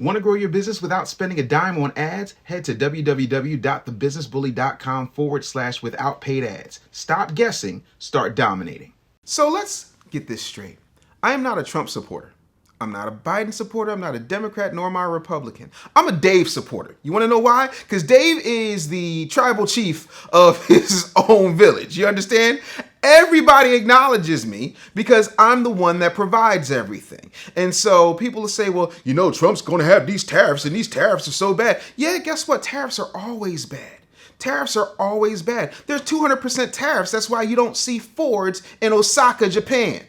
Want to grow your business without spending a dime on ads? Head to www.thebusinessbully.com/without paid ads. Stop guessing, start dominating. So let's get this straight. I am not a Trump supporter. I'm not a Biden supporter. I'm not a Democrat, nor am I a Republican. I'm a Dave supporter. You want to know why? Because Dave is the tribal chief of his own village. You understand? Everybody acknowledges me because I'm the one that provides everything. And so people will say, well, you know, Trump's going to have these tariffs and these tariffs are so bad. Yeah, guess what? Tariffs are always bad. Tariffs are always bad. There's 200% tariffs. That's why you don't see Fords in Osaka, Japan.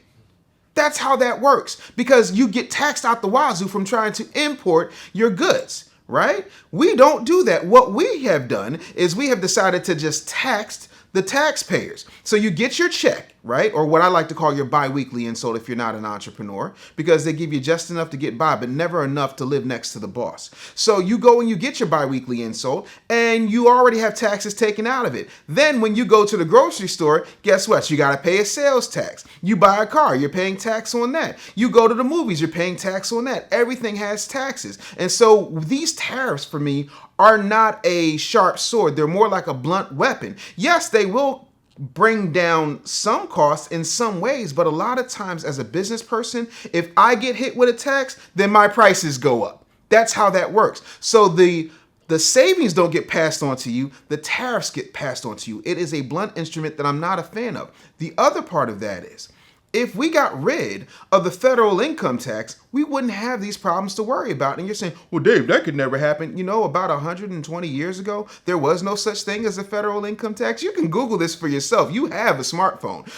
That's how that works, because you get taxed out the wazoo from trying to import your goods, right? We don't do that. What we have done is we have decided to just tax the taxpayers. So you get your check, right? Or what I like to call your biweekly insult if you're not an entrepreneur, because they give you just enough to get by, but never enough to live next to the boss. So you go and you get your biweekly insult and you already have taxes taken out of it. Then when you go to the grocery store, guess what? You got to pay a sales tax. You buy a car, you're paying tax on that. You go to the movies, you're paying tax on that. Everything has taxes. And so these tariffs for me are not a sharp sword. They're more like a blunt weapon. Yes, they will bring down some costs in some ways, but a lot of times as a business person, if I get hit with a tax, then my prices go up. That's how that works. So the savings don't get passed on to you, the tariffs get passed on to you. It is a blunt instrument that I'm not a fan of. The other part of that is, if we got rid of the federal income tax, we wouldn't have these problems to worry about. And you're saying, well, Dave, that could never happen. You know, about 120 years ago, there was no such thing as a federal income tax. You can Google this for yourself. You have a smartphone.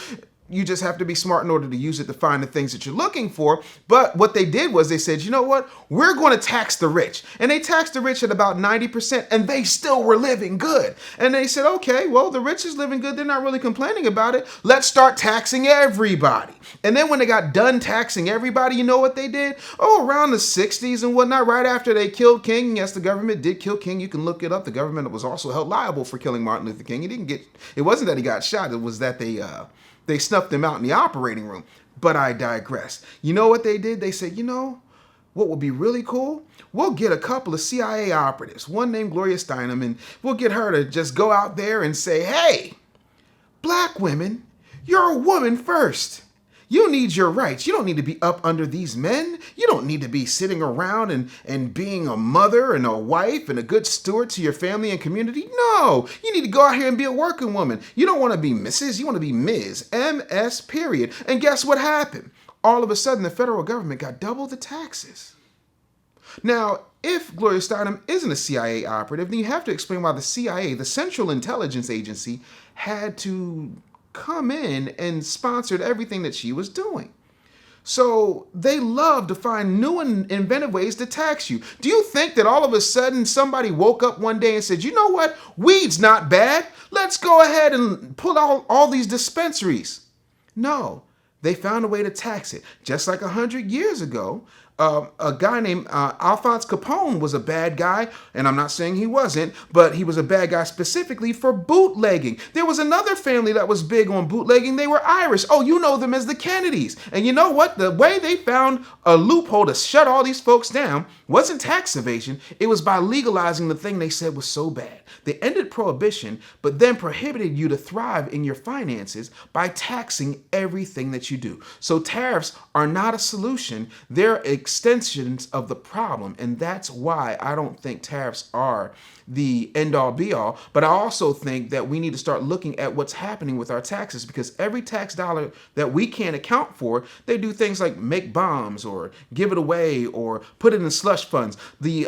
You just have to be smart in order to use it to find the things that you're looking for. But what they did was they said, you know what? We're going to tax the rich. And they taxed the rich at about 90%, and they still were living good. And they said, okay, well, the rich is living good. They're not really complaining about it. Let's start taxing everybody. And then when they got done taxing everybody, you know what they did? Oh, around the 60s and whatnot, right after they killed King. Yes, the government did kill King. You can look it up. The government was also held liable for killing Martin Luther King. It wasn't that he got shot. It was that they snuffed him out in the operating room. But I digress. You know what they did? They said, you know, what would be really cool? We'll get a couple of CIA operatives, one named Gloria Steinem, and we'll get her to just go out there and say, hey, black women, you're a woman first. You need your rights. You don't need to be up under these men. You don't need to be sitting around and being a mother and a wife and a good steward to your family and community. No, you need to go out here and be a working woman. You don't want to be Mrs. You want to be Ms. MS, period. And guess what happened? All of a sudden, the federal government got double the taxes. Now, if Gloria Steinem isn't a CIA operative, then you have to explain why the CIA, the Central Intelligence Agency, had to come in and sponsored everything that she was doing. So they love to find new and inventive ways to tax you. Do you think that all of a sudden somebody woke up one day and said, you know what, weed's not bad, let's go ahead and pull out all these dispensaries? No, they found a way to tax it. Just like 100 years ago, a guy named Alphonse Capone was a bad guy, and I'm not saying he wasn't, but he was a bad guy specifically for bootlegging. There was another family that was big on bootlegging. They were Irish. Oh, you know them as the Kennedys. And you know what? The way they found a loophole to shut all these folks down wasn't tax evasion. It was by legalizing the thing they said was so bad. They ended prohibition, but then prohibited you to thrive in your finances by taxing everything that you do. So tariffs are not a solution. They're extensions of the problem. And that's why I don't think tariffs are the end all be all. But I also think that we need to start looking at what's happening with our taxes, because every tax dollar that we can't account for, they do things like make bombs or give it away or put it in slush funds. The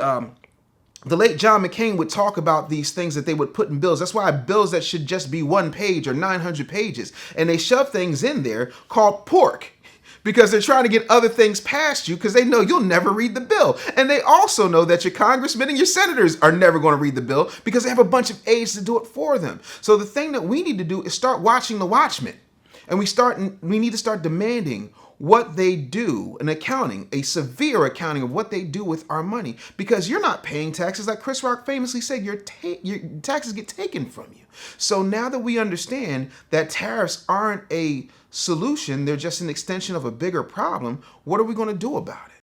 late John McCain would talk about these things that they would put in bills. That's why bills that should just be 1 page or 900 pages. And they shove things in there called pork, because they're trying to get other things past you because they know you'll never read the bill. And they also know that your congressmen and your senators are never going to read the bill because they have a bunch of aides to do it for them. So the thing that we need to do is start watching the Watchmen. And we need to start demanding what they do, an accounting, a severe accounting of what they do with our money, because you're not paying taxes. Like Chris Rock famously said, your taxes get taken from you. So now that we understand that tariffs aren't a solution, they're just an extension of a bigger problem, what are we going to do about it?